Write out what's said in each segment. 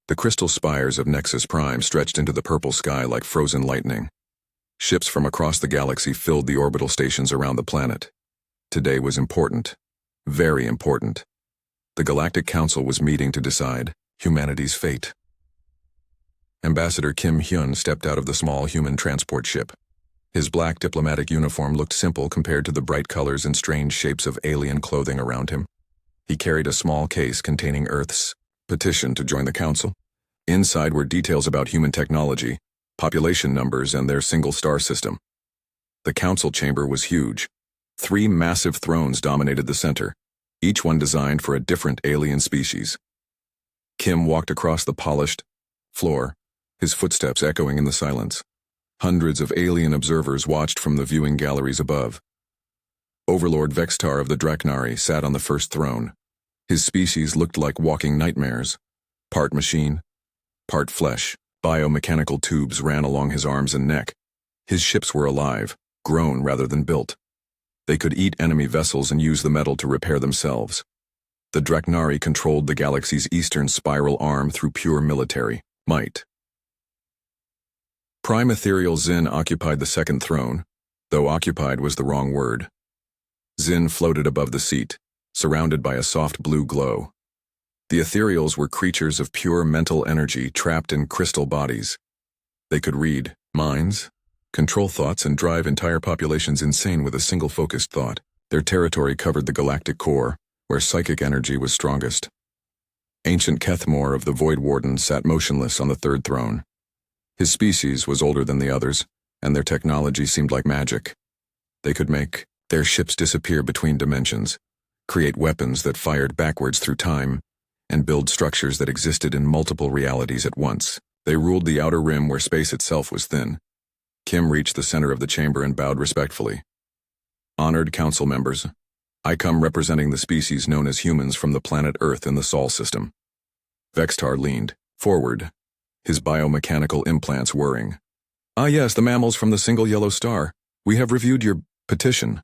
The crystal spires of Nexus Prime stretched into the purple sky like frozen lightning. Ships from across the galaxy filled the orbital stations around the planet. Today was important. Very important. The Galactic Council was meeting to decide humanity's fate. Ambassador Kim Hyun stepped out of the small human transport ship. His black diplomatic uniform looked simple compared to the bright colors and strange shapes of alien clothing around him. He carried a small case containing Earth's petition to join the Council. Inside were details about human technology, population numbers, and their single star system. The Council chamber was huge. 3 massive thrones dominated the center, each one designed for a different alien species. Kim walked across the polished floor, his footsteps echoing in the silence. Hundreds of alien observers watched from the viewing galleries above. Overlord Vextar of the Draknari sat on the first throne. His species looked like walking nightmares. Part machine, part flesh. Biomechanical tubes ran along his arms and neck. His ships were alive, grown rather than built. They could eat enemy vessels and use the metal to repair themselves. The Draknari controlled the galaxy's eastern spiral arm through pure military might. Prime Ethereal Zin occupied the second throne, though occupied was the wrong word. Zin floated above the seat, surrounded by a soft blue glow. The Ethereals were creatures of pure mental energy trapped in crystal bodies. They could read minds, control thoughts, and drive entire populations insane with a single focused thought. Their territory covered the galactic core, where psychic energy was strongest. Ancient Kethmore of the Void Warden sat motionless on the third throne. His species was older than the others, and their technology seemed like magic. They could make their ships disappear between dimensions, create weapons that fired backwards through time, and build structures that existed in multiple realities at once. They ruled the outer rim where space itself was thin. Kim reached the center of the chamber and bowed respectfully. Honored council members, I come representing the species known as humans from the planet Earth in the Sol system. Vextar leaned forward, his biomechanical implants whirring. Ah yes, the mammals from the single yellow star. We have reviewed your petition.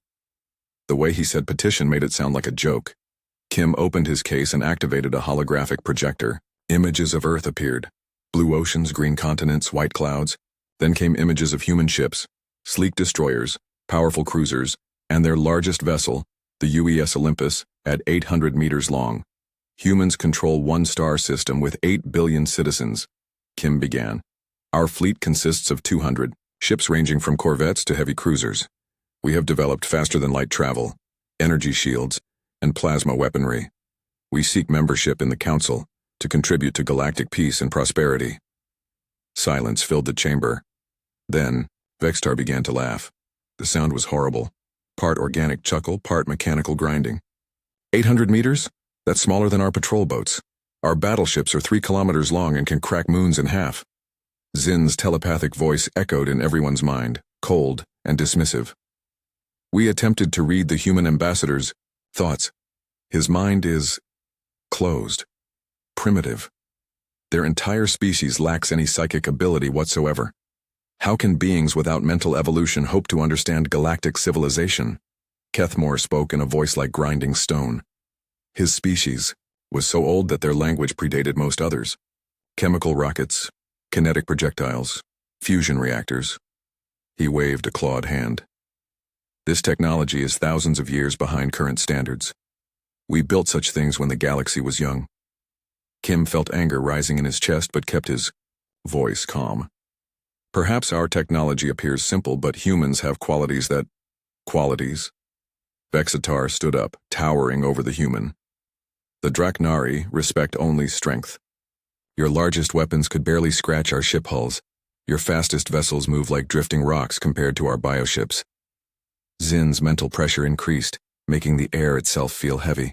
The way he said petition made it sound like a joke. Kim opened his case and activated a holographic projector. Images of Earth appeared. Blue oceans, green continents, white clouds. Then came images of human ships, sleek destroyers, powerful cruisers, and their largest vessel, the UES Olympus, at 800 meters long. Humans control one star system with 8 billion citizens. Kim began. Our fleet consists of 200 ships ranging from corvettes to heavy cruisers. We have developed faster-than-light travel, energy shields, and plasma weaponry. We seek membership in the Council to contribute to galactic peace and prosperity. Silence filled the chamber. Then, Vextar began to laugh. The sound was horrible. Part organic chuckle, part mechanical grinding. 800 meters? That's smaller than our patrol boats. Our battleships are 3 kilometers long and can crack moons in half. Zin's telepathic voice echoed in everyone's mind, cold and dismissive. We attempted to read the human ambassador's thoughts. His mind is closed, primitive. Their entire species lacks any psychic ability whatsoever. How can beings without mental evolution hope to understand galactic civilization? Kethmore spoke in a voice like grinding stone. His species was so old that their language predated most others. Chemical rockets, kinetic projectiles, fusion reactors. He waved a clawed hand. This technology is thousands of years behind current standards. We built such things when the galaxy was young. Kim felt anger rising in his chest but kept his voice calm. Perhaps our technology appears simple, but humans have qualities that... Qualities? Vexitar stood up, towering over the human. The Draknari respect only strength. Your largest weapons could barely scratch our ship hulls. Your fastest vessels move like drifting rocks compared to our bioships. Zin's mental pressure increased, making the air itself feel heavy.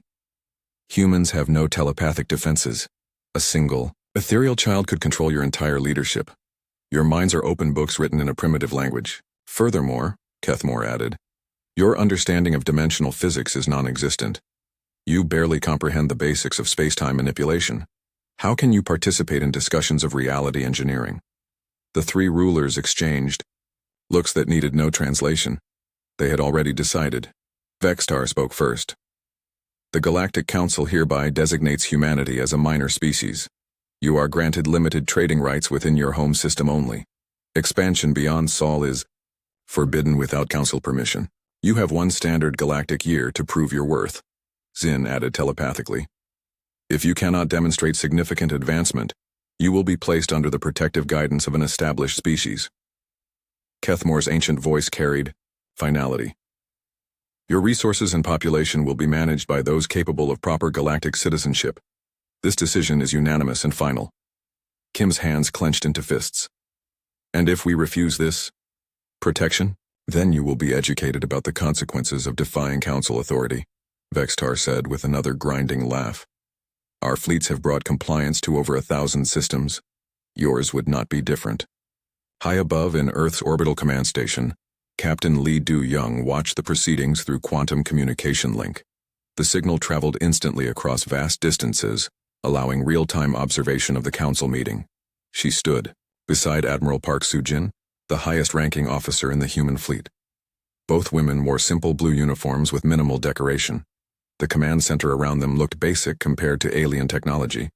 Humans have no telepathic defenses. A single, ethereal child could control your entire leadership. Your minds are open books written in a primitive language. Furthermore, Kethmore added, your understanding of dimensional physics is non-existent. You barely comprehend the basics of space-time manipulation. How can you participate in discussions of reality engineering? The 3 rulers exchanged looks that needed no translation. They had already decided. Vextar spoke first. The Galactic Council hereby designates humanity as a minor species. You are granted limited trading rights within your home system only. Expansion beyond Sol is forbidden without council permission. You have one standard galactic year to prove your worth, Zin added telepathically. If you cannot demonstrate significant advancement, you will be placed under the protective guidance of an established species. Kethmore's ancient voice carried finality. Your resources and population will be managed by those capable of proper galactic citizenship. This decision is unanimous and final. Kim's hands clenched into fists. And if we refuse this protection, then you will be educated about the consequences of defying council authority, Vextar said with another grinding laugh. Our fleets have brought compliance to over 1,000 systems. Yours would not be different. High above in Earth's orbital command station, Captain Lee Du-young watched the proceedings through quantum communication link. The signal traveled instantly across vast distances, allowing real-time observation of the council meeting. She stood beside Admiral Park Soo-jin, the highest-ranking officer in the human fleet. Both women wore simple blue uniforms with minimal decoration. The command center around them looked basic compared to alien technology.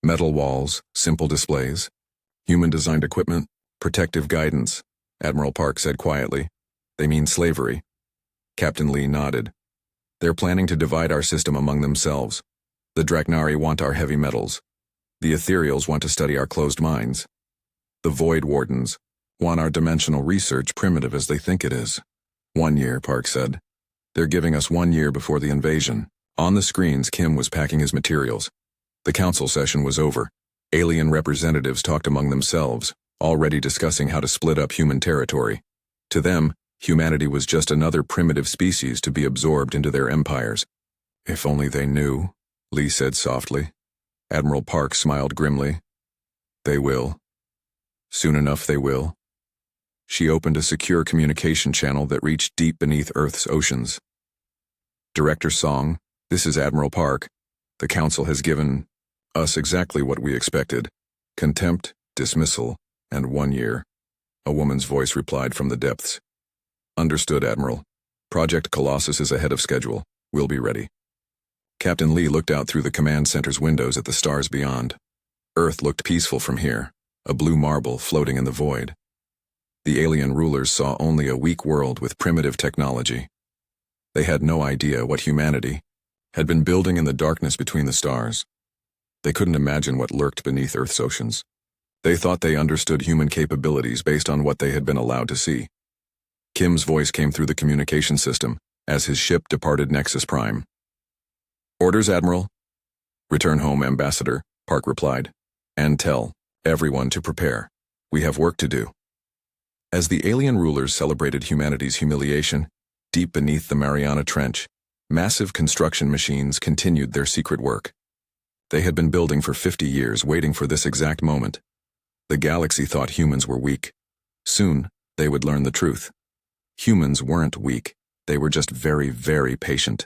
Metal walls, simple displays, human-designed equipment, protective guidance, Admiral Park said quietly. They mean slavery. Captain Lee nodded. They're planning to divide our system among themselves. The Draknari want our heavy metals. The Ethereals want to study our closed minds. The Void Wardens want our dimensional research primitive as they think it is. 1 year, Park said. They're giving us 1 year before the invasion. On the screens, Kim was packing his materials. The council session was over. Alien representatives talked among themselves, already discussing how to split up human territory. To them, humanity was just another primitive species to be absorbed into their empires. If only they knew, Lee said softly. Admiral Park smiled grimly. They will. Soon enough they will. She opened a secure communication channel that reached deep beneath Earth's oceans. Director Song, this is Admiral Park. The Council has given us exactly what we expected. Contempt, dismissal, and 1 year. A woman's voice replied from the depths. Understood, Admiral. Project Colossus is ahead of schedule. We'll be ready. Captain Lee looked out through the command center's windows at the stars beyond. Earth looked peaceful from here, a blue marble floating in the void. The alien rulers saw only a weak world with primitive technology. They had no idea what humanity had been building in the darkness between the stars. They couldn't imagine what lurked beneath Earth's oceans. They thought they understood human capabilities based on what they had been allowed to see. Kim's voice came through the communication system as his ship departed Nexus Prime. Orders, Admiral. Return home, Ambassador, Park replied. And tell everyone to prepare. We have work to do. As the alien rulers celebrated humanity's humiliation, deep beneath the Mariana Trench, massive construction machines continued their secret work. They had been building for 50 years, waiting for this exact moment. The galaxy thought humans were weak. Soon, they would learn the truth. Humans weren't weak, they were just very, very patient.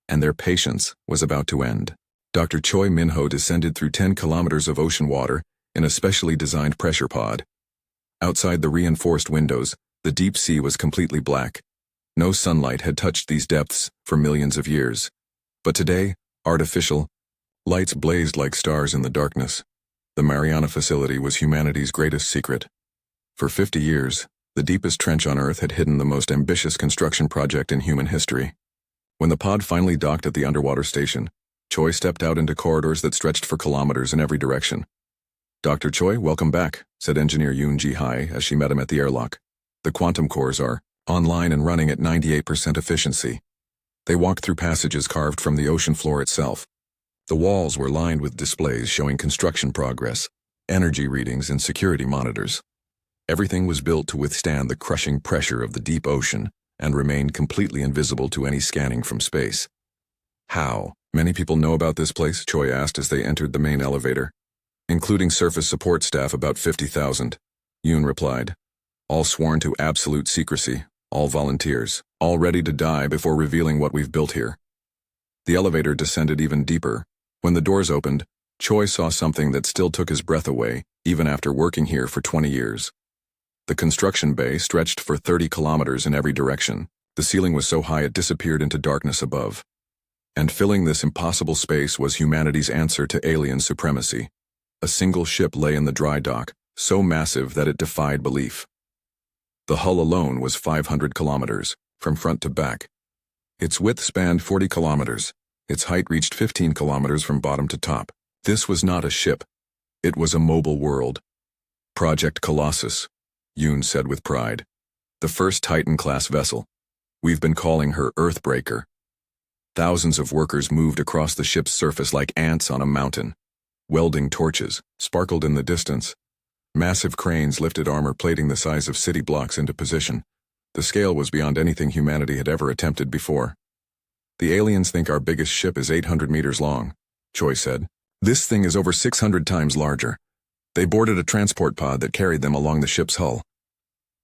And their patience was about to end. Dr. Choi Minho descended through 10 kilometers of ocean water in a specially designed pressure pod. Outside the reinforced windows, the deep sea was completely black. No sunlight had touched these depths for millions of years. But today, artificial lights blazed like stars in the darkness. The Mariana facility was humanity's greatest secret. For 50 years, the deepest trench on Earth had hidden the most ambitious construction project in human history. When the pod finally docked at the underwater station, Choi stepped out into corridors that stretched for kilometers in every direction. Dr. Choi, welcome back, said Engineer Yoon Ji-hai as she met him at the airlock. The quantum cores are online and running at 98% efficiency. They walked through passages carved from the ocean floor itself. The walls were lined with displays showing construction progress, energy readings, and security monitors. Everything was built to withstand the crushing pressure of the deep ocean and remain completely invisible to any scanning from space. How? Many people know about this place? Choi asked as they entered the main elevator. Including surface support staff, about 50,000. Yoon replied. All sworn to absolute secrecy, all volunteers, all ready to die before revealing what we've built here. The elevator descended even deeper. When the doors opened, Choi saw something that still took his breath away, even after working here for 20 years. The construction bay stretched for 30 kilometers in every direction. The ceiling was so high it disappeared into darkness above. And filling this impossible space was humanity's answer to alien supremacy. A single ship lay in the dry dock, so massive that it defied belief. The hull alone was 500 kilometers, from front to back. Its width spanned 40 kilometers. Its height reached 15 kilometers from bottom to top. This was not a ship. It was a mobile world. Project Colossus, Yoon said with pride. The first Titan-class vessel. We've been calling her Earthbreaker. Thousands of workers moved across the ship's surface like ants on a mountain. Welding torches sparkled in the distance. Massive cranes lifted armor plating the size of city blocks into position. The scale was beyond anything humanity had ever attempted before. The aliens think our biggest ship is 800 meters long, Choi said. This thing is over 600 times larger. They boarded a transport pod that carried them along the ship's hull.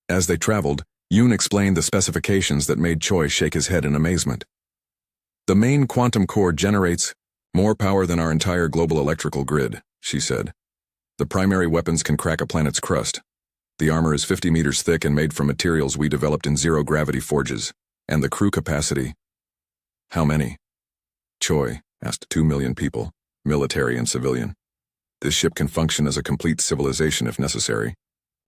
As they traveled, Yoon explained the specifications that made Choi shake his head in amazement. The main quantum core generates more power than our entire global electrical grid, she said. The primary weapons can crack a planet's crust. The armor is 50 meters thick and made from materials we developed in zero-gravity forges. And the crew capacity. How many? Choi asked. 2 million people, military and civilian. This ship can function as a complete civilization if necessary.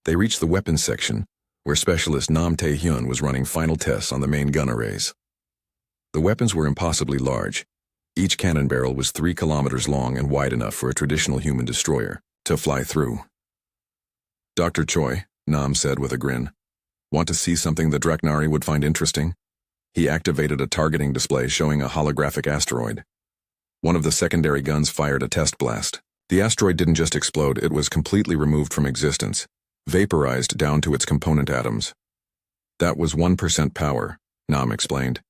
They reached the weapons section, where specialist Nam Tae-hyun was running final tests on the main gun arrays. The weapons were impossibly large. Each cannon barrel was 3 kilometers long and wide enough for a traditional human destroyer to fly through. Dr. Choi, Nam said with a grin. Want to see something the Draknari would find interesting? He activated a targeting display showing a holographic asteroid. One of the secondary guns fired a test blast. The asteroid didn't just explode, it was completely removed from existence, vaporized down to its component atoms. That was 1% power, Nam explained.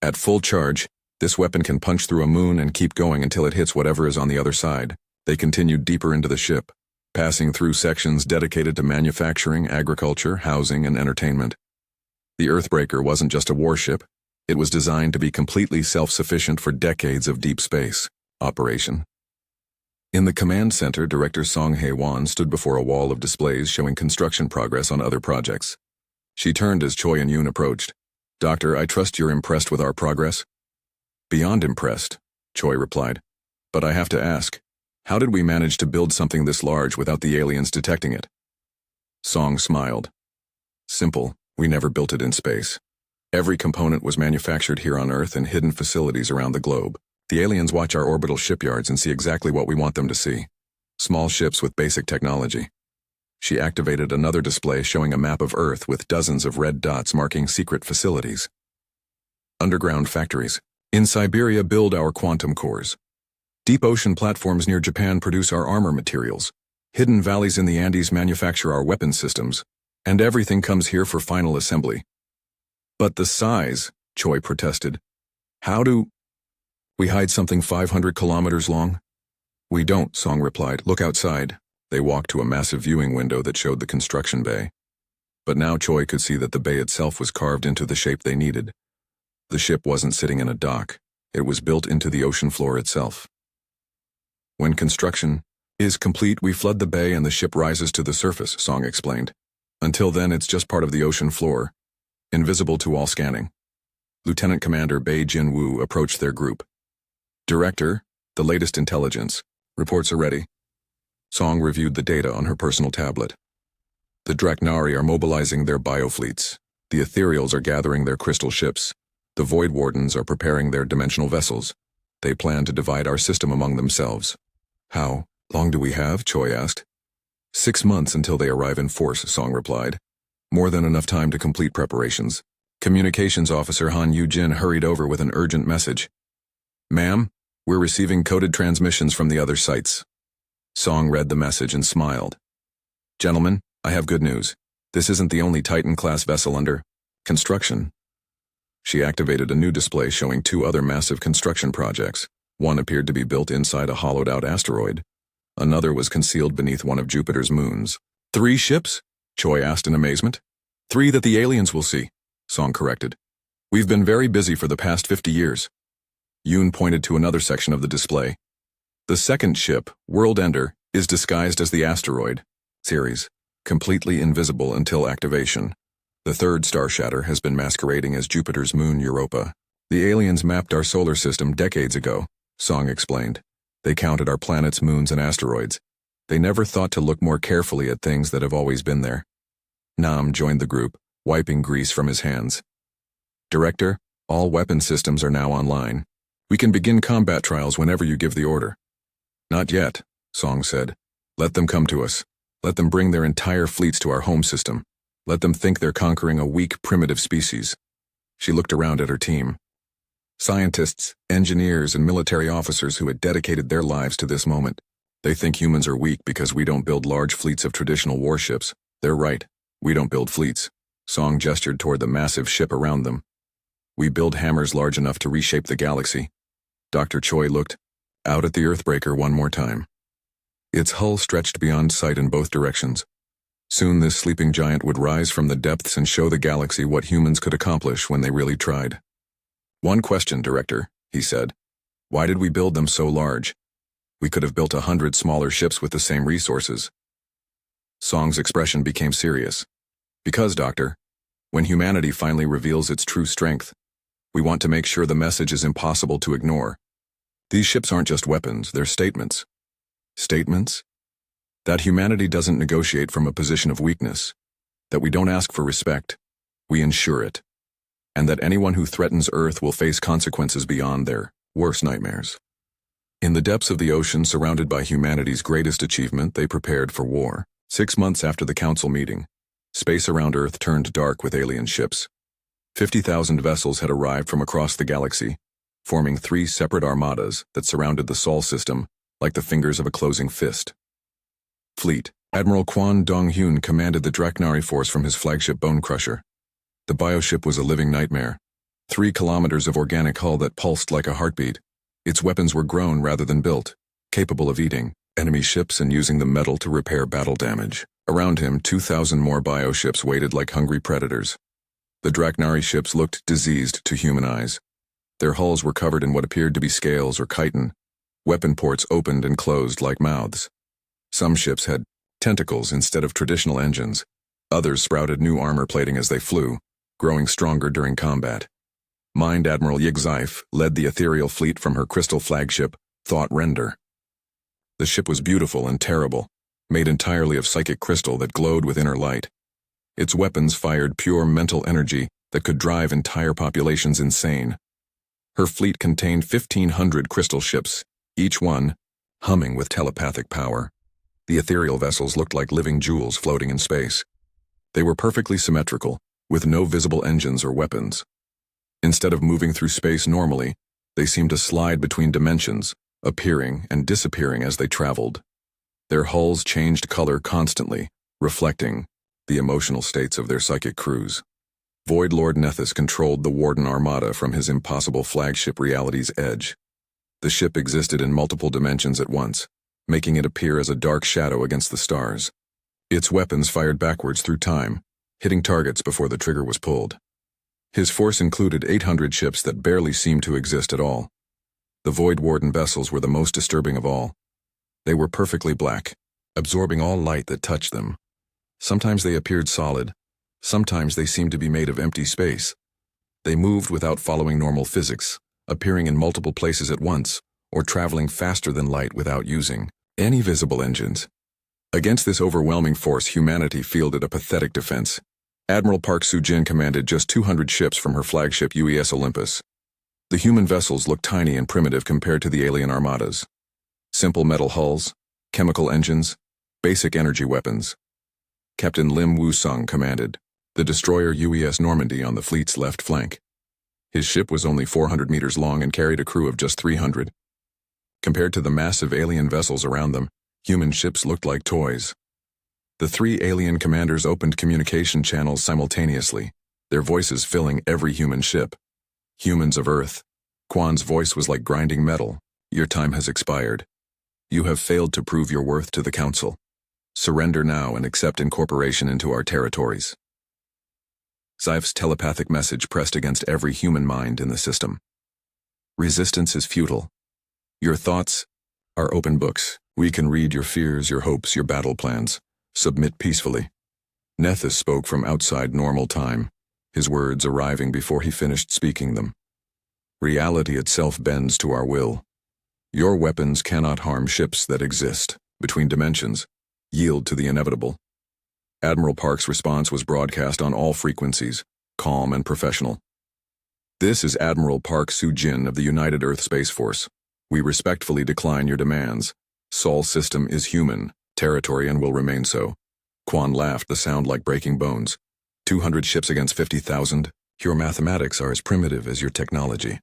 At full charge, this weapon can punch through a moon and keep going until it hits whatever is on the other side. They continued deeper into the ship, passing through sections dedicated to manufacturing, agriculture, housing, and entertainment. The Earthbreaker wasn't just a warship. It was designed to be completely self-sufficient for decades of deep space operation. In the command center, Director Song Hae-won stood before a wall of displays showing construction progress on other projects. She turned as Choi and Yoon approached. Doctor, I trust you're impressed with our progress? Beyond impressed, Choi replied. But I have to ask, how did we manage to build something this large without the aliens detecting it? Song smiled. Simple, we never built it in space. Every component was manufactured here on Earth in hidden facilities around the globe. The aliens watch our orbital shipyards and see exactly what we want them to see. Small ships with basic technology. She activated another display showing a map of Earth with dozens of red dots marking secret facilities. Underground factories. In Siberia build our quantum cores. Deep ocean platforms near Japan produce our armor materials. Hidden valleys in the Andes manufacture our weapon systems. And everything comes here for final assembly. But the size, Choi protested. How do we hide something 500 kilometers long? We don't, Song replied. Look outside. They walked to a massive viewing window that showed the construction bay. But now Choi could see that the bay itself was carved into the shape they needed. The ship wasn't sitting in a dock. It was built into the ocean floor itself. When construction is complete, we flood the bay and the ship rises to the surface, Song explained. Until then, it's just part of the ocean floor, invisible to all scanning. Lieutenant Commander Bae Jin-woo approached their group. Director, the latest intelligence. Reports are ready. Song reviewed the data on her personal tablet. The Draknari are mobilizing their biofleets. The Ethereals are gathering their crystal ships. The Void Wardens are preparing their dimensional vessels. They plan to divide our system among themselves. How long do we have? Choi asked. 6 months until they arrive in force, Song replied. More than enough time to complete preparations. Communications Officer Han Yu-jin hurried over with an urgent message. Ma'am, we're receiving coded transmissions from the other sites. Song read the message and smiled. Gentlemen, I have good news. This isn't the only Titan-class vessel under construction. She activated a new display showing 2 other massive construction projects. One appeared to be built inside a hollowed-out asteroid. Another was concealed beneath one of Jupiter's moons. 3 ships? Choi asked in amazement. 3 that the aliens will see, Song corrected. We've been very busy for the past 50 years. Yoon pointed to another section of the display. The second ship, World Ender, is disguised as the asteroid series, completely invisible until activation. The third Star Shatter has been masquerading as Jupiter's moon Europa. The aliens mapped our solar system decades ago, Song explained. They counted our planets, moons, and asteroids, They never thought to look more carefully at things that have always been there. Nam joined the group, wiping grease from his hands. Director, all weapon systems are now online. We can begin combat trials whenever you give the order. Not yet, Song said. Let them come to us. Let them bring their entire fleets to our home system. Let them think they're conquering a weak, primitive species. She looked around at her team. Scientists, engineers, and military officers who had dedicated their lives to this moment. They think humans are weak because we don't build large fleets of traditional warships. They're right. We don't build fleets. Song gestured toward the massive ship around them. We build hammers large enough to reshape the galaxy. Dr. Choi looked out at the Earthbreaker one more time. Its hull stretched beyond sight in both directions. Soon this sleeping giant would rise from the depths and show the galaxy what humans could accomplish when they really tried. One question, Director, he said. Why did we build them so large? We could have built 100 smaller ships with the same resources. Song's expression became serious. Because, Doctor, when humanity finally reveals its true strength, we want to make sure the message is impossible to ignore. These ships aren't just weapons, they're statements. Statements? That humanity doesn't negotiate from a position of weakness, that we don't ask for respect, we ensure it, and that anyone who threatens Earth will face consequences beyond their worst nightmares. In the depths of the ocean surrounded by humanity's greatest achievement, they prepared for war. 6 months after the council meeting, space around Earth turned dark with alien ships. 50,000 vessels had arrived from across the galaxy, forming 3 separate armadas that surrounded the Sol system like the fingers of a closing fist. Fleet. Admiral Kwon Dong-hyun commanded the Draknari force from his flagship Bone Crusher. The bioship was a living nightmare. 3 kilometers of organic hull that pulsed like a heartbeat. Its weapons were grown rather than built, capable of eating enemy ships and using the metal to repair battle damage. Around him, 2,000 more bioships waited like hungry predators. The Draknari ships looked diseased to human eyes. Their hulls were covered in what appeared to be scales or chitin. Weapon ports opened and closed like mouths. Some ships had tentacles instead of traditional engines. Others sprouted new armor plating as they flew, growing stronger during combat. Mind Admiral Yigzaif led the ethereal fleet from her crystal flagship, Thought Render. The ship was beautiful and terrible, made entirely of psychic crystal that glowed with inner light. Its weapons fired pure mental energy that could drive entire populations insane. Her fleet contained 1,500 crystal ships, each one humming with telepathic power. The ethereal vessels looked like living jewels floating in space. They were perfectly symmetrical, with no visible engines or weapons. Instead of moving through space normally, they seemed to slide between dimensions, appearing and disappearing as they traveled. Their hulls changed color constantly, reflecting the emotional states of their psychic crews. Void Lord Nethys controlled the Warden Armada from his impossible flagship Reality's Edge. The ship existed in multiple dimensions at once, making it appear as a dark shadow against the stars. Its weapons fired backwards through time, hitting targets before the trigger was pulled. His force included 800 ships that barely seemed to exist at all. The Void Warden vessels were the most disturbing of all. They were perfectly black, absorbing all light that touched them. Sometimes they appeared solid, sometimes they seemed to be made of empty space. They moved without following normal physics, appearing in multiple places at once, or traveling faster than light without using any visible engines. Against this overwhelming force, humanity fielded a pathetic defense. Admiral Park Soo-jin commanded just 200 ships from her flagship UES Olympus. The human vessels looked tiny and primitive compared to the alien armadas. Simple metal hulls, chemical engines, basic energy weapons. Captain Lim Woo-sung commanded the destroyer UES Normandy on the fleet's left flank. His ship was only 400 meters long and carried a crew of just 300. Compared to the massive alien vessels around them, human ships looked like toys. The 3 alien commanders opened communication channels simultaneously, their voices filling every human ship. Humans of Earth. Kwan's voice was like grinding metal. Your time has expired. You have failed to prove your worth to the Council. Surrender now and accept incorporation into our territories. Zaif's telepathic message pressed against every human mind in the system. Resistance is futile. Your thoughts are open books. We can read your fears, your hopes, your battle plans. Submit peacefully. Nethys spoke from outside normal time, his words arriving before he finished speaking them. Reality itself bends to our will. Your weapons cannot harm ships that exist. between dimensions, yield to the inevitable. Admiral Park's response was broadcast on all frequencies, calm and professional. This is Admiral Park Soo-jin of the United Earth Space Force. We respectfully decline your demands. Sol system is human territory and will remain so. Quan laughed, the sound like breaking bones. 200 ships against 50,000? Your mathematics are as primitive as your technology.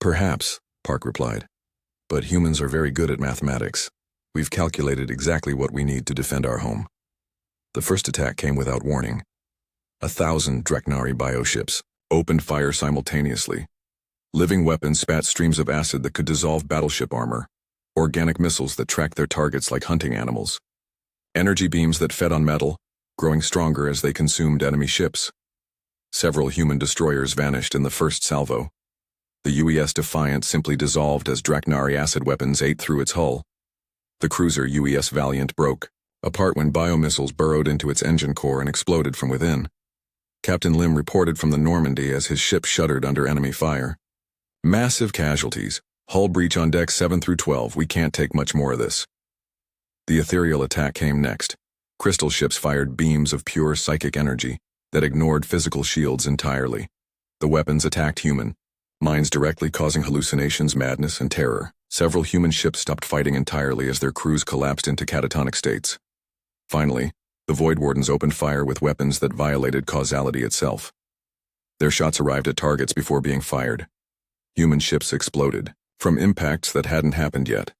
Perhaps, Park replied. But humans are very good at mathematics. We've calculated exactly what we need to defend our home. The first attack came without warning. 1,000 Dreknari bioships opened fire simultaneously. Living weapons spat streams of acid that could dissolve battleship armor. Organic missiles that tracked their targets like hunting animals. Energy beams that fed on metal, growing stronger as they consumed enemy ships. Several human destroyers vanished in the first salvo. The UES Defiant simply dissolved as Dreknari acid weapons ate through its hull. The cruiser UES Valiant broke, apart when biomissiles burrowed into its engine core and exploded from within. Captain Lim reported from the Normandy as his ship shuddered under enemy fire. Massive casualties. Hull breach on decks 7 through 12. We can't take much more of this. The ethereal attack came next. Crystal ships fired beams of pure psychic energy that ignored physical shields entirely. The weapons attacked human minds directly, causing hallucinations, madness, and terror. Several human ships stopped fighting entirely as their crews collapsed into catatonic states. Finally, the Void Wardens opened fire with weapons that violated causality itself. Their shots arrived at targets before being fired. Human ships exploded from impacts that hadn't happened yet.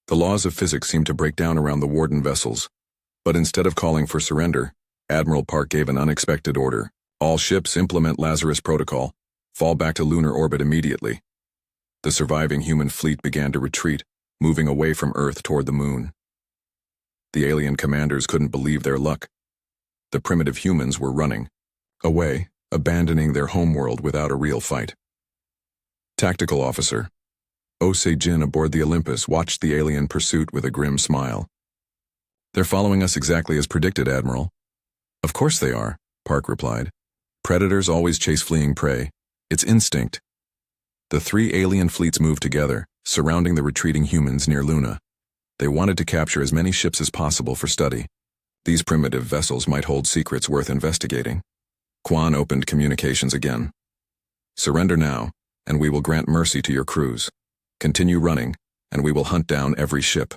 The laws of physics seemed to break down around the Warden vessels, but instead of calling for surrender, Admiral Park gave an unexpected order. All ships implement Lazarus Protocol. Fall back to lunar orbit immediately. The surviving human fleet began to retreat, moving away from Earth toward the moon. The alien commanders couldn't believe their luck. The primitive humans were running away, abandoning their homeworld without a real fight. Tactical Officer Oh-Se-jin aboard the Olympus watched the alien pursuit with a grim smile. They're following us exactly as predicted, Admiral. Of course they are, Park replied. Predators always chase fleeing prey. It's instinct. The three alien fleets moved together, surrounding the retreating humans near Luna. They wanted to capture as many ships as possible for study. These primitive vessels might hold secrets worth investigating. Quan opened communications again. Surrender now, and we will grant mercy to your crews. Continue running, and we will hunt down every ship.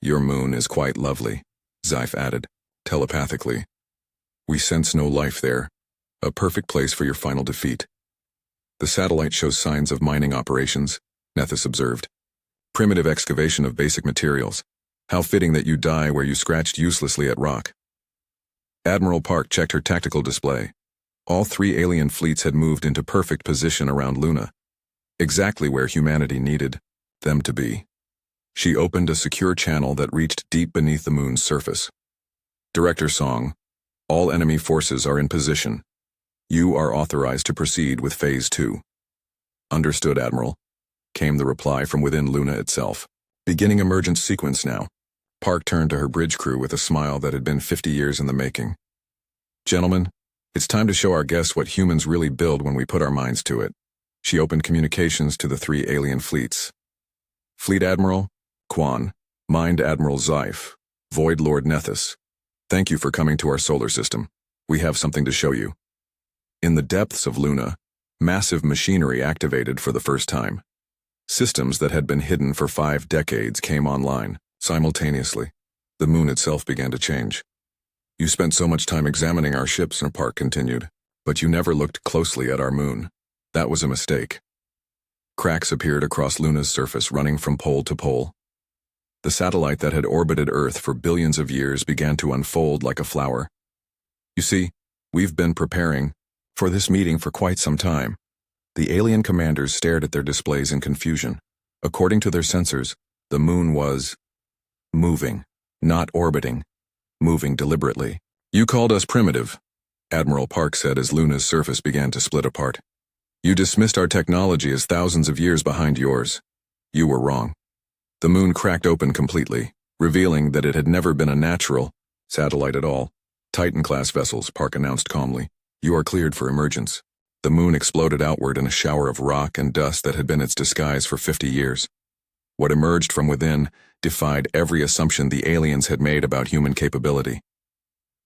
Your moon is quite lovely, Zyph added, telepathically. We sense no life there. A perfect place for your final defeat. The satellite shows signs of mining operations, Nethys observed. Primitive excavation of basic materials. How fitting that you die where you scratched uselessly at rock. Admiral Park checked her tactical display. All three alien fleets had moved into perfect position around Luna. Exactly where humanity needed them to be. She opened a secure channel that reached deep beneath the moon's surface. Director Song, all enemy forces are in position. You are authorized to proceed with Phase 2. Understood, Admiral, came the reply from within Luna itself. Beginning emergence sequence now. Park turned to her bridge crew with a smile that had been 50 years in the making. Gentlemen, it's time to show our guests what humans really build when we put our minds to it. She opened communications to the three alien fleets. Fleet Admiral, Quan, Mind Admiral Zyph, Void Lord Nethys. Thank you for coming to our solar system. We have something to show you. In the depths of Luna, massive machinery activated for the first time. Systems that had been hidden for 5 decades came online, simultaneously. The moon itself began to change. You spent so much time examining our ships, Park continued, but you never looked closely at our moon. That was a mistake. Cracks appeared across Luna's surface, running from pole to pole. The satellite that had orbited Earth for billions of years began to unfold like a flower. You see, we've been preparing for this meeting for quite some time. The alien commanders stared at their displays in confusion. According to their sensors, the moon was moving, not orbiting, moving deliberately. You called us primitive, Admiral Park said as Luna's surface began to split apart. You dismissed our technology as thousands of years behind yours. You were wrong. The moon cracked open completely, revealing that it had never been a natural satellite at all. Titan-class vessels, Park announced calmly. You are cleared for emergence. The moon exploded outward in a shower of rock and dust that had been its disguise for 50 years. What emerged from within defied every assumption the aliens had made about human capability.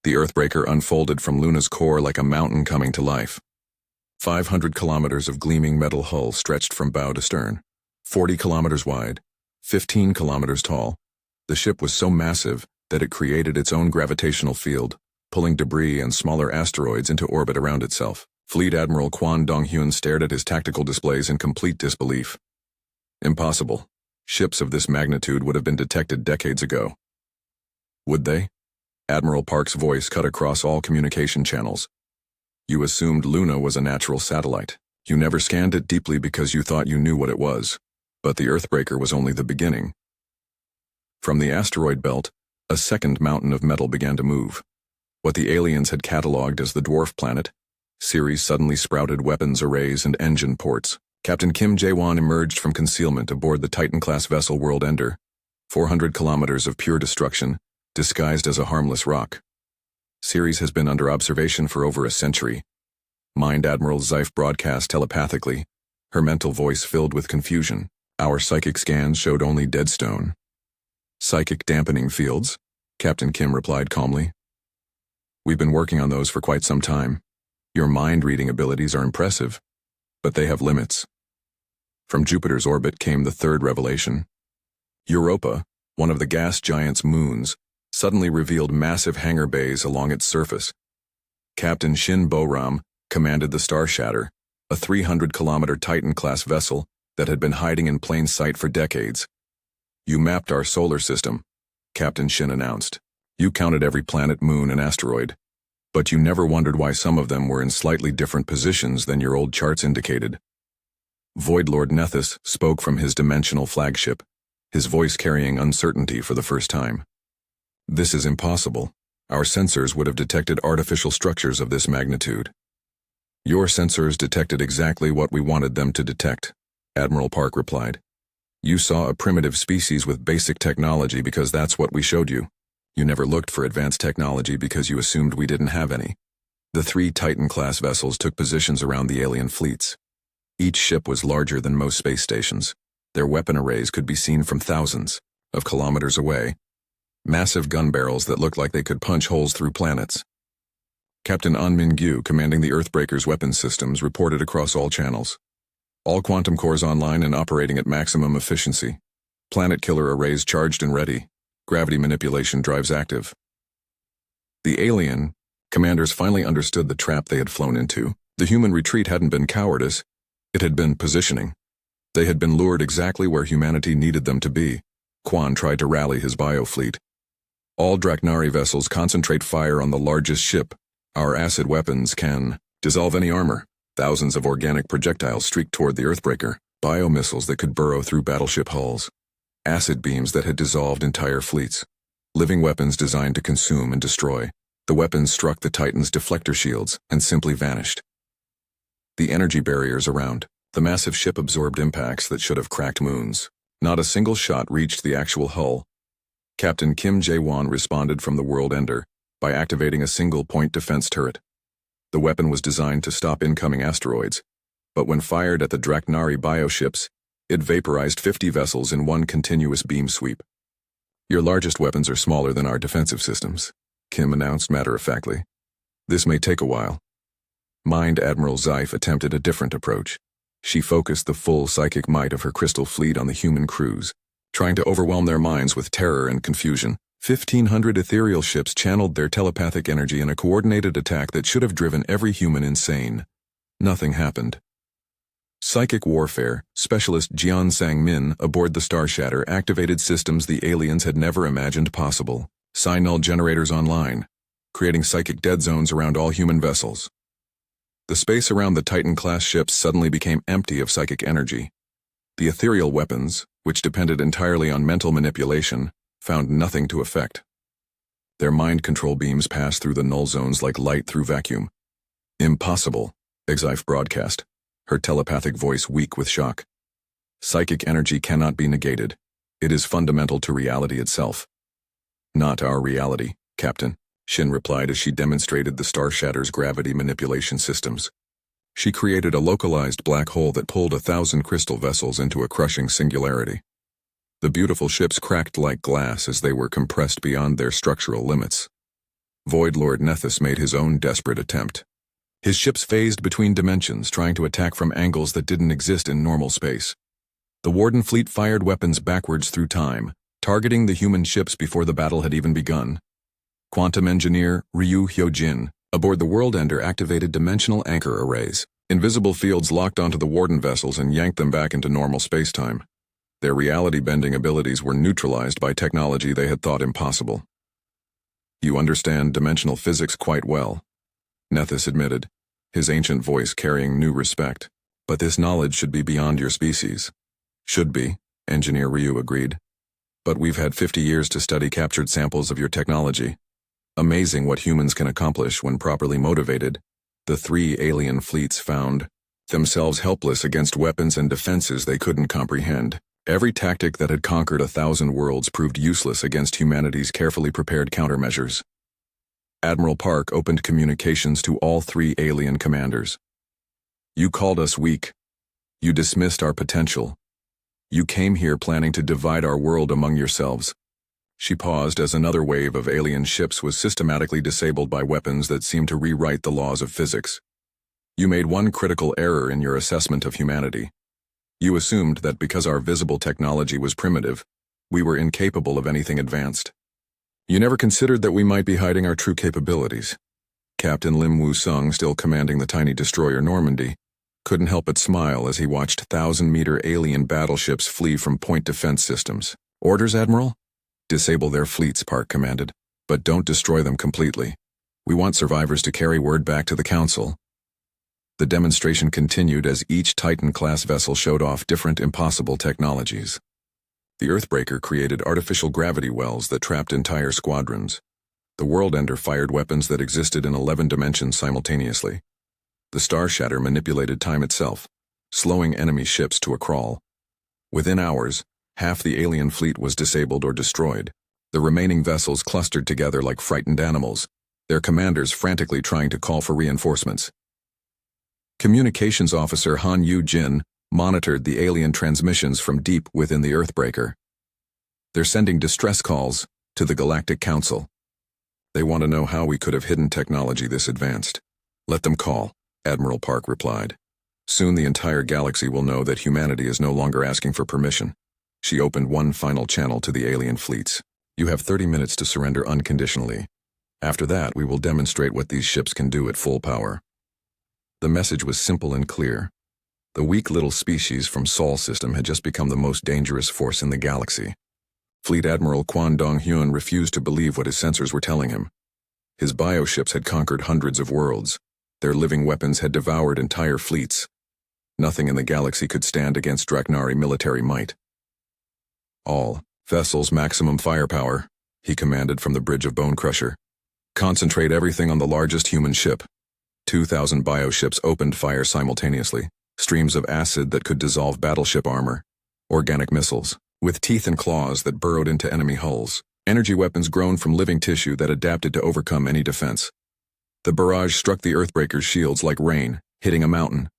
The Earthbreaker unfolded from Luna's core like a mountain coming to life. 500 kilometers of gleaming metal hull stretched from bow to stern, 40 kilometers wide, 15 kilometers tall. The ship was so massive that it created its own gravitational field, pulling debris and smaller asteroids into orbit around itself. Fleet Admiral Quan Donghyun stared at his tactical displays in complete disbelief. Impossible. Ships of this magnitude would have been detected decades ago. Would they? Admiral Park's voice cut across all communication channels. You assumed Luna was a natural satellite. You never scanned it deeply because you thought you knew what it was. But the Earthbreaker was only the beginning. From the asteroid belt, a second mountain of metal began to move. What the aliens had catalogued as the dwarf planet, Ceres suddenly sprouted weapons arrays and engine ports. Captain Kim Jae-won emerged from concealment aboard the Titan-class vessel World Ender, 400 kilometers of pure destruction, disguised as a harmless rock. Ceres has been under observation for over a century. Mind Admiral Zeif broadcast telepathically, her mental voice filled with confusion. Our psychic scans showed only dead stone. Psychic dampening fields, Captain Kim replied calmly. We've been working on those for quite some time. Your mind-reading abilities are impressive, but they have limits. From Jupiter's orbit came the third revelation. Europa, one of the gas giant's moons, suddenly revealed massive hangar bays along its surface. Captain Shin Bo-ram commanded the Star Shatter, a 300-kilometer Titan-class vessel that had been hiding in plain sight for decades. You mapped our solar system, Captain Shin announced. You counted every planet, moon, and asteroid. But you never wondered why some of them were in slightly different positions than your old charts indicated. Void Lord Nethys spoke from his dimensional flagship, his voice carrying uncertainty for the first time. This is impossible. Our sensors would have detected artificial structures of this magnitude. Your sensors detected exactly what we wanted them to detect, Admiral Park replied. You saw a primitive species with basic technology because that's what we showed you. You never looked for advanced technology because you assumed we didn't have any. The 3 Titan-class vessels took positions around the alien fleets. Each ship was larger than most space stations. Their weapon arrays could be seen from thousands of kilometers away. Massive gun barrels that looked like they could punch holes through planets. Captain An Min-gyu, commanding the Earthbreaker's weapons systems, reported across all channels. All quantum cores online and operating at maximum efficiency. Planet killer arrays charged and ready. Gravity manipulation drives active. The alien commanders finally understood the trap they had flown into. The human retreat hadn't been cowardice, it had been positioning. They had been lured exactly where humanity needed them to be. Quan tried to rally his biofleet. All Draknari vessels concentrate fire on the largest ship. Our acid weapons can dissolve any armor. Thousands of organic projectiles streaked toward the Earthbreaker, biomissiles that could burrow through battleship hulls. Acid beams that had dissolved entire fleets. Living weapons designed to consume and destroy. The weapons struck the Titan's deflector shields and simply vanished. The energy barriers around. The massive ship absorbed impacts that should have cracked moons. Not a single shot reached the actual hull. Captain Kim Jae-won responded from the World Ender by activating a single-point defense turret. The weapon was designed to stop incoming asteroids, but when fired at the Draknari bioships, it vaporized 50 vessels in one continuous beam sweep. Your largest weapons are smaller than our defensive systems, Kim announced matter-of-factly. This may take a while. Mind Admiral Zeif attempted a different approach. She focused the full psychic might of her crystal fleet on the human crews, trying to overwhelm their minds with terror and confusion. 1,500 ethereal ships channeled their telepathic energy in a coordinated attack that should have driven every human insane. Nothing happened. Psychic warfare specialist Jian Sang-min aboard the Star Shatter activated systems the aliens had never imagined possible. Psi-null generators online, creating psychic dead zones around all human vessels. The space around the Titan-class ships suddenly became empty of psychic energy. The ethereal weapons, which depended entirely on mental manipulation, found nothing to affect. Their mind control beams passed through the null zones like light through vacuum. Impossible, Exif broadcast, her telepathic voice weak with shock. Psychic energy cannot be negated. It is fundamental to reality itself. Not our reality, Captain, Shin replied as she demonstrated the Star Shatter's gravity manipulation systems. She created a localized black hole that pulled 1,000 crystal vessels into a crushing singularity. The beautiful ships cracked like glass as they were compressed beyond their structural limits. Void Lord Nethys made his own desperate attempt. His ships phased between dimensions, trying to attack from angles that didn't exist in normal space. The Warden fleet fired weapons backwards through time, targeting the human ships before the battle had even begun. Quantum engineer Ryu Hyojin, aboard the Worldender, activated dimensional anchor arrays. Invisible fields locked onto the Warden vessels and yanked them back into normal spacetime. Their reality-bending abilities were neutralized by technology they had thought impossible. "You understand dimensional physics quite well," Nethys admitted, his ancient voice carrying new respect. "But this knowledge should be beyond your species." "Should be," Engineer Ryu agreed. "But we've had 50 years to study captured samples of your technology. Amazing what humans can accomplish when properly motivated." The three alien fleets found themselves helpless against weapons and defenses they couldn't comprehend. Every tactic that had conquered 1,000 worlds proved useless against humanity's carefully prepared countermeasures. Admiral Park opened communications to all three alien commanders. "You called us weak. You dismissed our potential. You came here planning to divide our world among yourselves." She paused as another wave of alien ships was systematically disabled by weapons that seemed to rewrite the laws of physics. "You made one critical error in your assessment of humanity. You assumed that because our visible technology was primitive, we were incapable of anything advanced. You never considered that we might be hiding our true capabilities." Captain Lim Woo-sung, still commanding the tiny destroyer Normandy, couldn't help but smile as he watched 1,000-meter alien battleships flee from point defense systems. "Orders, Admiral?" "Disable their fleets," Park commanded, "but don't destroy them completely. We want survivors to carry word back to the Council." The demonstration continued as each Titan-class vessel showed off different impossible technologies. The Earthbreaker created artificial gravity wells that trapped entire squadrons. The Worldender fired weapons that existed in 11 dimensions simultaneously. The Starshatter manipulated time itself, slowing enemy ships to a crawl. Within hours, half the alien fleet was disabled or destroyed. The remaining vessels clustered together like frightened animals, their commanders frantically trying to call for reinforcements. Communications Officer Han Yu-jin monitored the alien transmissions from deep within the Earthbreaker. "They're sending distress calls to the Galactic Council. They want to know how we could have hidden technology this advanced." "Let them call," Admiral Park replied. "Soon the entire galaxy will know that humanity is no longer asking for permission." She opened one final channel to the alien fleets. "You have 30 minutes to surrender unconditionally. After that, we will demonstrate what these ships can do at full power." The message was simple and clear. The weak little species from Sol system had just become the most dangerous force in the galaxy. Fleet Admiral Kwon Dong-hyun refused to believe what his sensors were telling him. His bioships had conquered hundreds of worlds. Their living weapons had devoured entire fleets. Nothing in the galaxy could stand against Draknari military might. "All vessels maximum firepower," he commanded from the bridge of Bone Crusher. "Concentrate everything on the largest human ship." 2,000 bioships opened fire simultaneously, streams of acid that could dissolve battleship armor, organic missiles, with teeth and claws that burrowed into enemy hulls, energy weapons grown from living tissue that adapted to overcome any defense. The barrage struck the Earthbreaker's shields like rain, hitting a mountain.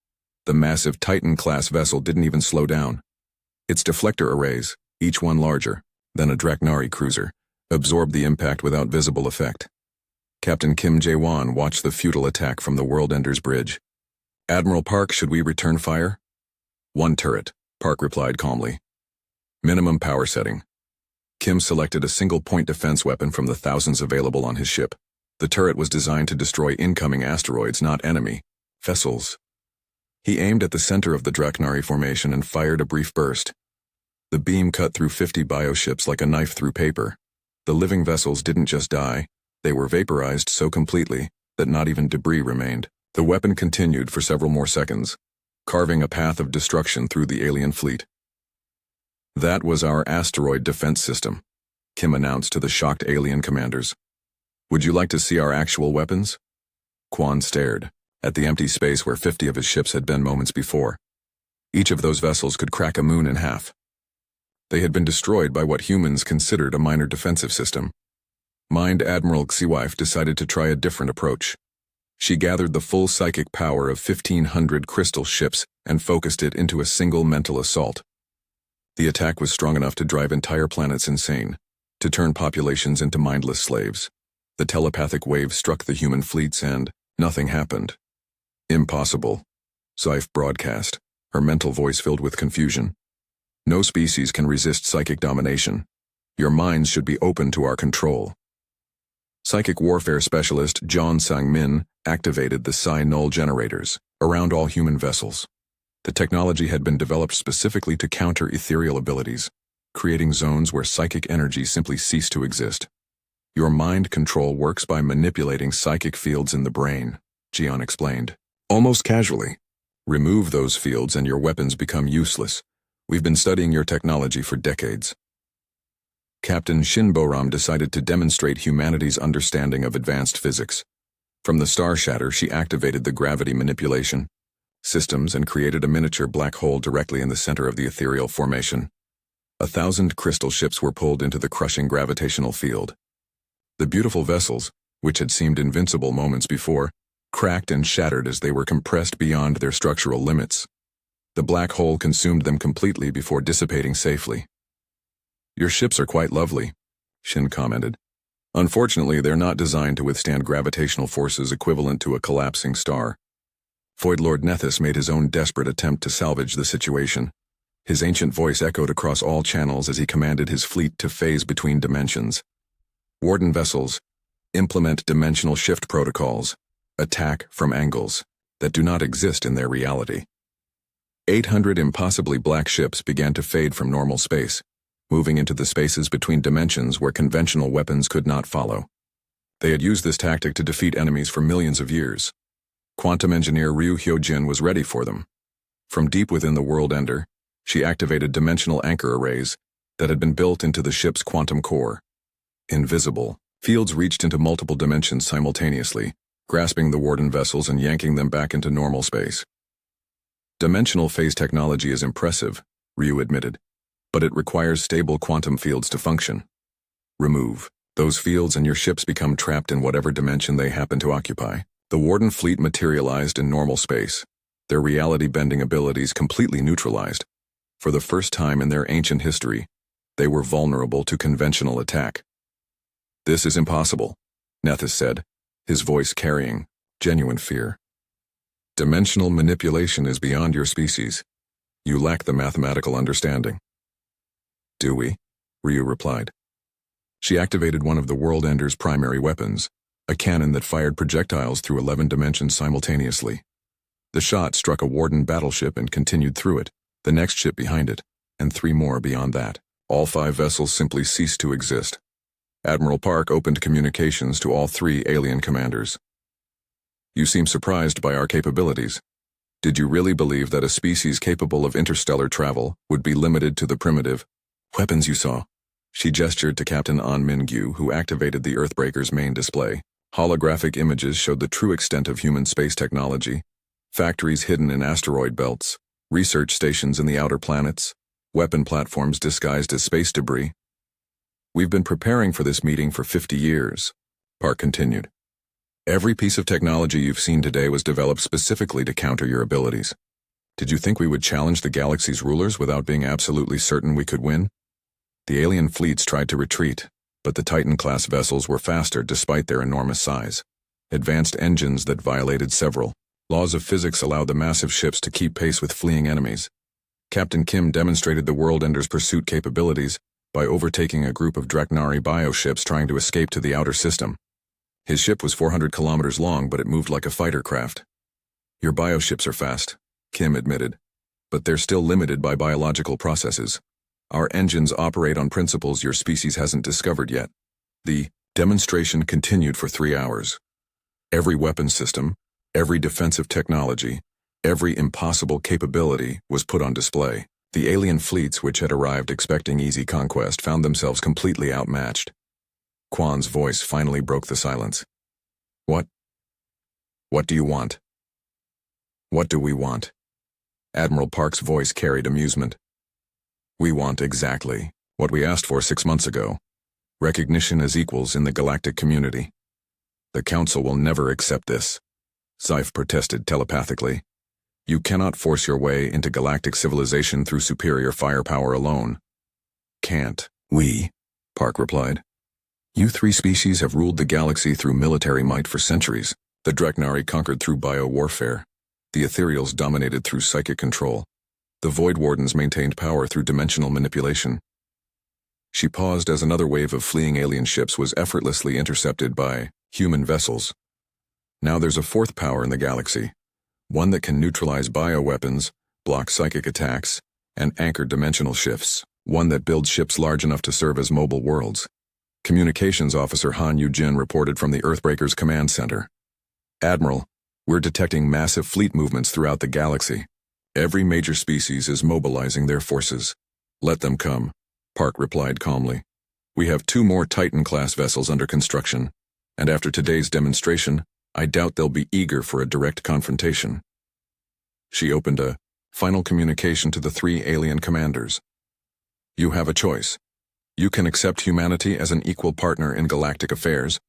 The massive Titan-class vessel didn't even slow down. Its deflector arrays, each one larger than a Draknari cruiser, absorbed the impact without visible effect. Captain Kim Jae-won watched the futile attack from the Worldender's bridge. "Admiral Park, should we return fire?" "One turret," Park replied calmly. "Minimum power setting." Kim selected a single-point defense weapon from the thousands available on his ship. The turret was designed to destroy incoming asteroids, not enemy vessels. He aimed at the center of the Draknari formation and fired a brief burst. The beam cut through 50 bioships like a knife through paper. The living vessels didn't just die, they were vaporized so completely that not even debris remained. The weapon continued for several more seconds, carving a path of destruction through the alien fleet. "That was our asteroid defense system," Kim announced to the shocked alien commanders. "Would you like to see our actual weapons?" Kwon stared at the empty space where 50 of his ships had been moments before. Each of those vessels could crack a moon in half. They had been destroyed by what humans considered a minor defensive system. Mind Admiral Xiwife decided to try a different approach. She gathered the full psychic power of 1,500 crystal ships and focused it into a single mental assault. The attack was strong enough to drive entire planets insane, to turn populations into mindless slaves. The telepathic wave struck the human fleets and nothing happened. Impossible. Sci-Fi broadcast, her mental voice filled with confusion. No species can resist psychic domination. Your minds should be open to our control. Psychic warfare specialist John Sang-min activated the Psi-Null generators around all human vessels. The technology had been developed specifically to counter ethereal abilities, creating zones where psychic energy simply ceased to exist. Your mind control works by manipulating psychic fields in the brain, Jian explained, almost casually. Remove those fields and your weapons become useless. We've been studying your technology for decades. Captain Shinboram decided to demonstrate humanity's understanding of advanced physics. From the star shatter, she activated the gravity manipulation systems and created a miniature black hole directly in the center of the ethereal formation. 1,000 crystal ships were pulled into the crushing gravitational field. The beautiful vessels, which had seemed invincible moments before, cracked and shattered as they were compressed beyond their structural limits. The black hole consumed them completely before dissipating safely. Your ships are quite lovely, Shin commented. Unfortunately, they're not designed to withstand gravitational forces equivalent to a collapsing star. Void Lord Nethys made his own desperate attempt to salvage the situation. His ancient voice echoed across all channels as he commanded his fleet to phase between dimensions. Warden vessels, implement dimensional shift protocols, attack from angles that do not exist in their reality. 800 impossibly black ships began to fade from normal space, moving into the spaces between dimensions where conventional weapons could not follow. They had used this tactic to defeat enemies for millions of years. Quantum engineer Ryu Hyojin was ready for them. From deep within the world ender, she activated dimensional anchor arrays that had been built into the ship's quantum core. Invisible, fields reached into multiple dimensions simultaneously, grasping the warden vessels and yanking them back into normal space. Dimensional phase technology is impressive, Ryu admitted, but it requires stable quantum fields to function. Remove those fields and your ships become trapped in whatever dimension they happen to occupy. The Warden fleet materialized in normal space, their reality-bending abilities completely neutralized. For the first time in their ancient history, they were vulnerable to conventional attack. This is impossible, Nethys said, his voice carrying genuine fear. Dimensional manipulation is beyond your species. You lack the mathematical understanding. Do we? Ryu replied. She activated one of the World Ender's primary weapons, a cannon that fired projectiles through 11 dimensions simultaneously. The shot struck a Warden battleship and continued through it, the next ship behind it, and 3 more beyond that. All 5 vessels simply ceased to exist. Admiral Park opened communications to all 3 alien commanders. You seem surprised by our capabilities. Did you really believe that a species capable of interstellar travel would be limited to the primitive weapons you saw? She gestured to Captain An Mingyu, who activated the Earthbreaker's main display. Holographic images showed the true extent of human space technology. Factories hidden in asteroid belts, research stations in the outer planets, weapon platforms disguised as space debris. We've been preparing for this meeting for 50 years, Park continued. Every piece of technology you've seen today was developed specifically to counter your abilities. Did you think we would challenge the galaxy's rulers without being absolutely certain we could win? The alien fleets tried to retreat, but the Titan-class vessels were faster despite their enormous size. Advanced engines that violated several laws of physics allowed the massive ships to keep pace with fleeing enemies. Captain Kim demonstrated the World Ender's pursuit capabilities by overtaking a group of Draknari bioships trying to escape to the outer system. His ship was 400 kilometers long, but it moved like a fighter craft. Your bioships are fast, Kim admitted, but they're still limited by biological processes. Our engines operate on principles your species hasn't discovered yet. The demonstration continued for 3 hours. Every weapon system, every defensive technology, every impossible capability was put on display. The alien fleets which had arrived expecting easy conquest found themselves completely outmatched. Quan's voice finally broke the silence. What? What do you want? What do we want? Admiral Park's voice carried amusement. We want exactly what we asked for 6 months ago. Recognition as equals in the galactic community. The Council will never accept this, Scythe protested telepathically. You cannot force your way into galactic civilization through superior firepower alone. Can't we? Park replied. You three species have ruled the galaxy through military might for centuries. The Dreknari conquered through bio-warfare. The Ethereals dominated through psychic control. The Void Wardens maintained power through dimensional manipulation. She paused as another wave of fleeing alien ships was effortlessly intercepted by human vessels. Now there's a fourth power in the galaxy, one that can neutralize bioweapons, block psychic attacks, and anchor dimensional shifts, one that builds ships large enough to serve as mobile worlds. Communications Officer Han Yu-jin reported from the Earthbreakers Command Center. Admiral, we're detecting massive fleet movements throughout the galaxy. Every major species is mobilizing their forces. Let them come, Park replied calmly. We have 2 more Titan-class vessels under construction, and after today's demonstration, I doubt they'll be eager for a direct confrontation. She opened a final communication to the 3 alien commanders. You have a choice. You can accept humanity as an equal partner in galactic affairs,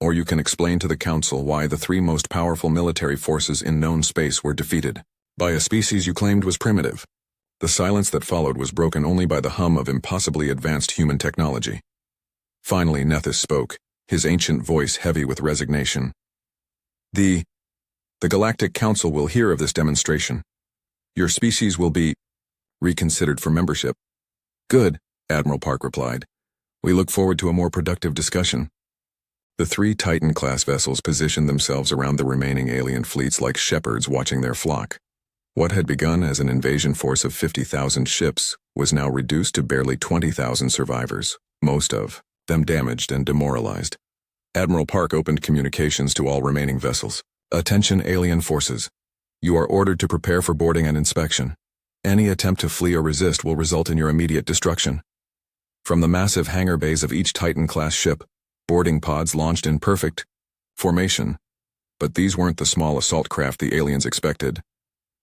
or you can explain to the Council why the 3 most powerful military forces in known space were defeated by a species you claimed was primitive. The silence that followed was broken only by the hum of impossibly advanced human technology. Finally, Nethys spoke, his ancient voice heavy with resignation. The Galactic Council will hear of this demonstration. Your species will be reconsidered for membership. Good, Admiral Park replied. We look forward to a more productive discussion. The 3 Titan-class vessels positioned themselves around the remaining alien fleets like shepherds watching their flock. What had begun as an invasion force of 50,000 ships was now reduced to barely 20,000 survivors, most of them damaged and demoralized. Admiral Park opened communications to all remaining vessels. Attention alien forces. You are ordered to prepare for boarding and inspection. Any attempt to flee or resist will result in your immediate destruction. From the massive hangar bays of each Titan-class ship, boarding pods launched in perfect formation. But these weren't the small assault craft the aliens expected.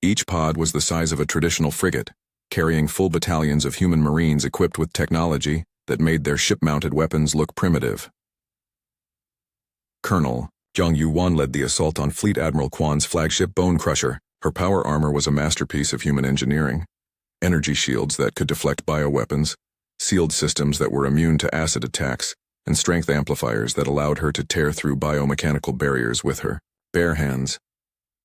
Each pod was the size of a traditional frigate, carrying full battalions of human marines equipped with technology that made their ship-mounted weapons look primitive. Colonel Zhang Yuan led the assault on Fleet Admiral Quan's flagship Bone Crusher. Her power armor was a masterpiece of human engineering. Energy shields that could deflect bioweapons, sealed systems that were immune to acid attacks, and strength amplifiers that allowed her to tear through biomechanical barriers with her bare hands.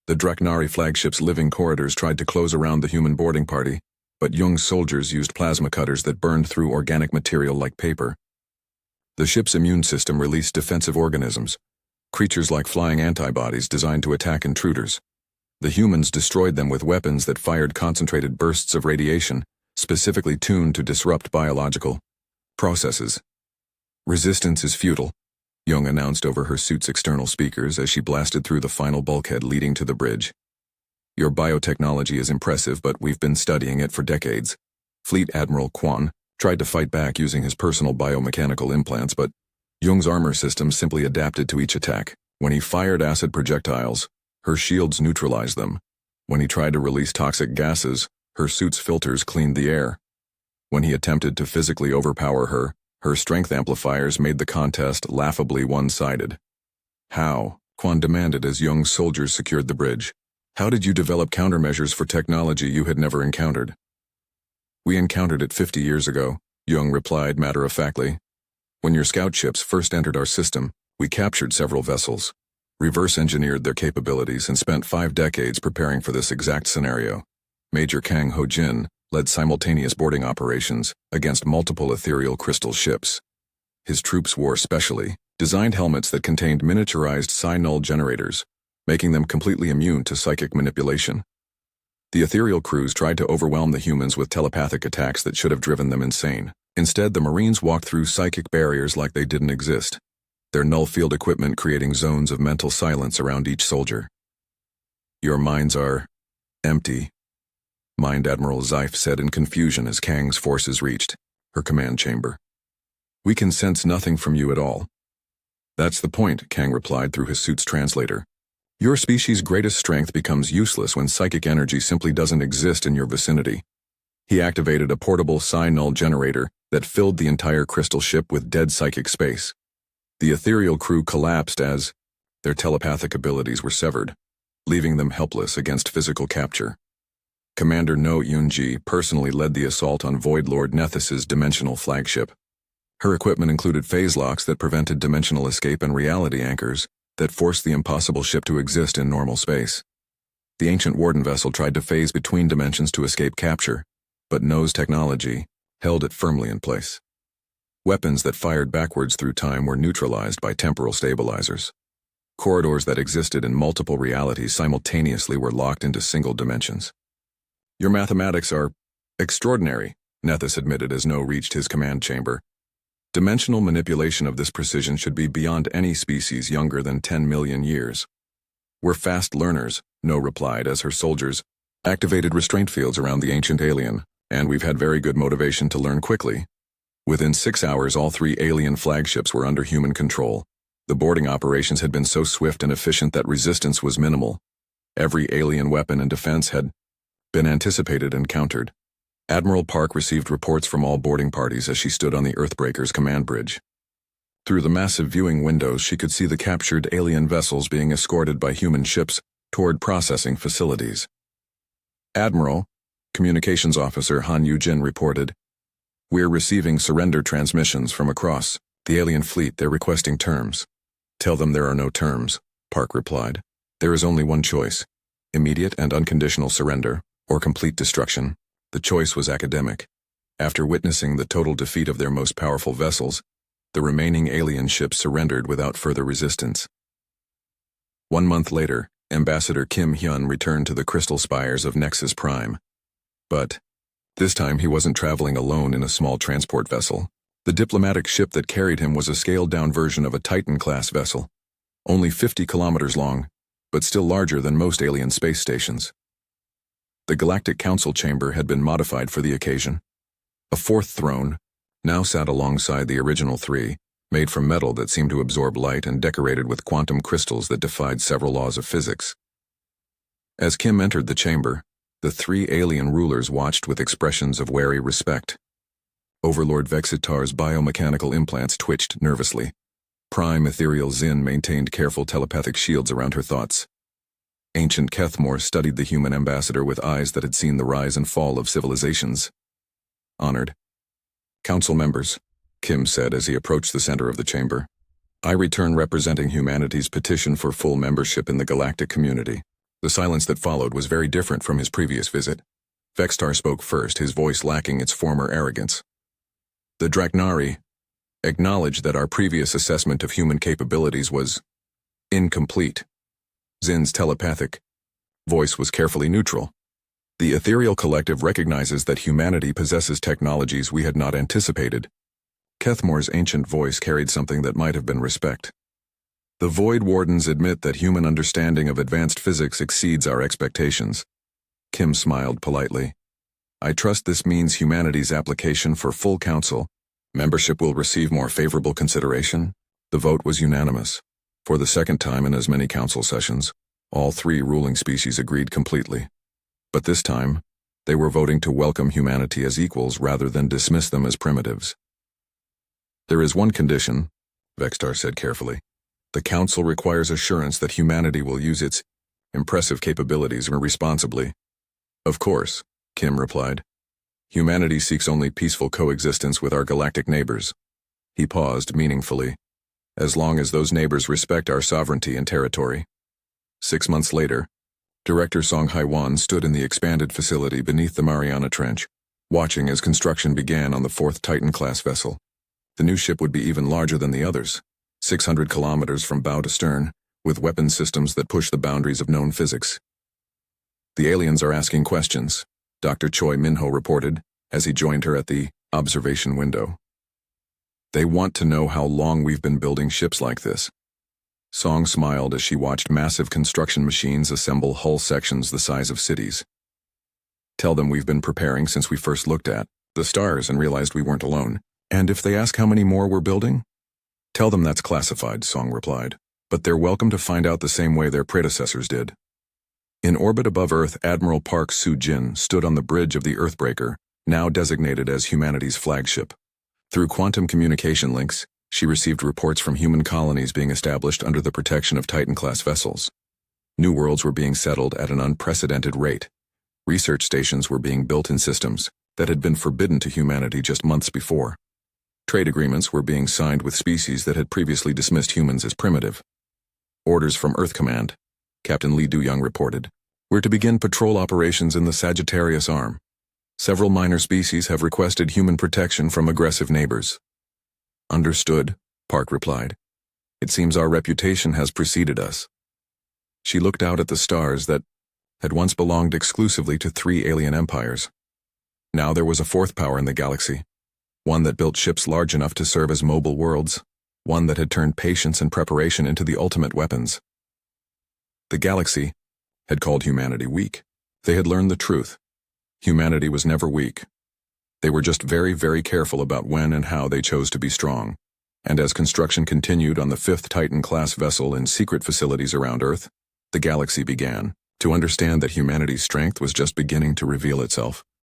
The Dreknari flagship's living corridors tried to close around the human boarding party, but Jung's soldiers used plasma cutters that burned through organic material like paper. The ship's immune system released defensive organisms, creatures like flying antibodies designed to attack intruders. The humans destroyed them with weapons that fired concentrated bursts of radiation, specifically tuned to disrupt biological processes. Resistance is futile, Jung announced over her suit's external speakers as she blasted through the final bulkhead leading to the bridge. Your biotechnology is impressive, but we've been studying it for decades. Fleet Admiral Quan tried to fight back using his personal biomechanical implants, but Jung's armor system simply adapted to each attack. When he fired acid projectiles, her shields neutralized them. When he tried to release toxic gases, her suit's filters cleaned the air. When he attempted to physically overpower her, her strength amplifiers made the contest laughably one-sided. How? Quan demanded as Jung's soldiers secured the bridge. How did you develop countermeasures for technology you had never encountered? We encountered it 50 years ago, Jung replied matter-of-factly. When your scout ships first entered our system, we captured several vessels, reverse-engineered their capabilities, and spent 5 decades preparing for this exact scenario. Major Kang Ho-jin led simultaneous boarding operations against multiple ethereal crystal ships. His troops wore specially designed helmets that contained miniaturized psi-null generators, making them completely immune to psychic manipulation. The ethereal crews tried to overwhelm the humans with telepathic attacks that should have driven them insane. Instead, the Marines walked through psychic barriers like they didn't exist, their null field equipment creating zones of mental silence around each soldier. Your minds are empty, Mind Admiral Zeif said in confusion as Kang's forces reached her command chamber. We can sense nothing from you at all. That's the point, Kang replied through his suit's translator. Your species' greatest strength becomes useless when psychic energy simply doesn't exist in your vicinity. He activated a portable psi-null generator that filled the entire crystal ship with dead psychic space. The ethereal crew collapsed as their telepathic abilities were severed. leaving them helpless against physical capture. Commander No Yoonji personally led the assault on Void Lord Nethys's dimensional flagship. Her equipment included phase locks that prevented dimensional escape and reality anchors that forced the impossible ship to exist in normal space. The ancient Warden vessel tried to phase between dimensions to escape capture, but No's technology held it firmly in place. Weapons that fired backwards through time were neutralized by temporal stabilizers. Corridors that existed in multiple realities simultaneously were locked into single dimensions. "Your mathematics are extraordinary," Nethys admitted as No reached his command chamber. "Dimensional manipulation of this precision should be beyond any species younger than 10 million years." "We're fast learners," No replied as her soldiers activated restraint fields around the ancient alien, "and we've had very good motivation to learn quickly." Within 6 hours, all 3 alien flagships were under human control. The boarding operations had been so swift and efficient that resistance was minimal. Every alien weapon and defense had been anticipated and countered. Admiral Park received reports from all boarding parties as she stood on the Earthbreaker's command bridge. Through the massive viewing windows, she could see the captured alien vessels being escorted by human ships toward processing facilities. "Admiral," Communications Officer Han Yu-jin reported, "We're receiving surrender transmissions from across the alien fleet. They're requesting terms." "Tell them there are no terms," Park replied. "There is only one choice: immediate and unconditional surrender, or complete destruction." The choice was academic. After witnessing the total defeat of their most powerful vessels, the remaining alien ships surrendered without further resistance. 1 month later, Ambassador Kim Hyun returned to the crystal spires of Nexus Prime. But this time he wasn't traveling alone in a small transport vessel. The diplomatic ship that carried him was a scaled-down version of a Titan-class vessel, only 50 kilometers long, but still larger than most alien space stations. The Galactic Council chamber had been modified for the occasion. A 4th throne now sat alongside the original 3, made from metal that seemed to absorb light and decorated with quantum crystals that defied several laws of physics. As Kim entered the chamber, the 3 alien rulers watched with expressions of wary respect. Overlord Vexitar's biomechanical implants twitched nervously. Prime Ethereal Zin maintained careful telepathic shields around her thoughts. Ancient Kethmore studied the human ambassador with eyes that had seen the rise and fall of civilizations. "Honored Council members," Kim said as he approached the center of the chamber, "I return representing humanity's petition for full membership in the galactic community." The silence that followed was very different from his previous visit. Vextar spoke first, his voice lacking its former arrogance. "The Draknari acknowledge that our previous assessment of human capabilities was incomplete." Zin's telepathic voice was carefully neutral. "The Ethereal Collective recognizes that humanity possesses technologies we had not anticipated." Kethmore's ancient voice carried something that might have been respect. "The Void Wardens admit that human understanding of advanced physics exceeds our expectations." Kim smiled politely. "I trust this means humanity's application for full council membership will receive more favorable consideration." The vote was unanimous. For the second time in as many council sessions, all 3 ruling species agreed completely. But this time, they were voting to welcome humanity as equals rather than dismiss them as primitives. "There is one condition," Vextar said carefully. "The council requires assurance that humanity will use its impressive capabilities responsibly." "Of course," Kim replied. "Humanity seeks only peaceful coexistence with our galactic neighbors." He paused meaningfully. "As long as those neighbors respect our sovereignty and territory." 6 months later, Director Song Haiwan stood in the expanded facility beneath the Mariana Trench, watching as construction began on the 4th Titan-class vessel. The new ship would be even larger than the others, 600 kilometers from bow to stern, with weapon systems that push the boundaries of known physics. "The aliens are asking questions," Dr. Choi Minho reported as he joined her at the observation window. "They want to know how long we've been building ships like this." Song smiled as she watched massive construction machines assemble hull sections the size of cities. "Tell them we've been preparing since we first looked at the stars and realized we weren't alone. And if they ask how many more we're building, tell them that's classified," Song replied. "But they're welcome to find out the same way their predecessors did." In orbit above Earth, Admiral Park Soo-jin stood on the bridge of the Earthbreaker, now designated as humanity's flagship. Through quantum communication links, she received reports from human colonies being established under the protection of Titan-class vessels. New worlds were being settled at an unprecedented rate. Research stations were being built in systems that had been forbidden to humanity just months before. Trade agreements were being signed with species that had previously dismissed humans as primitive. Orders from Earth Command, Captain Lee Du-young reported, were to begin patrol operations in the Sagittarius Arm. Several minor species have requested human protection from aggressive neighbors. Understood, Park replied. It seems our reputation has preceded us. She looked out at the stars that had once belonged exclusively to 3 alien empires. Now there was a 4th power in the galaxy, one that built ships large enough to serve as mobile worlds, one that had turned patience and preparation into the ultimate weapons. The galaxy had called humanity weak. They had learned the truth. Humanity was never weak. They were just very, very careful about when and how they chose to be strong. And as construction continued on the 5th Titan-class vessel in secret facilities around Earth, the galaxy began to understand that humanity's strength was just beginning to reveal itself.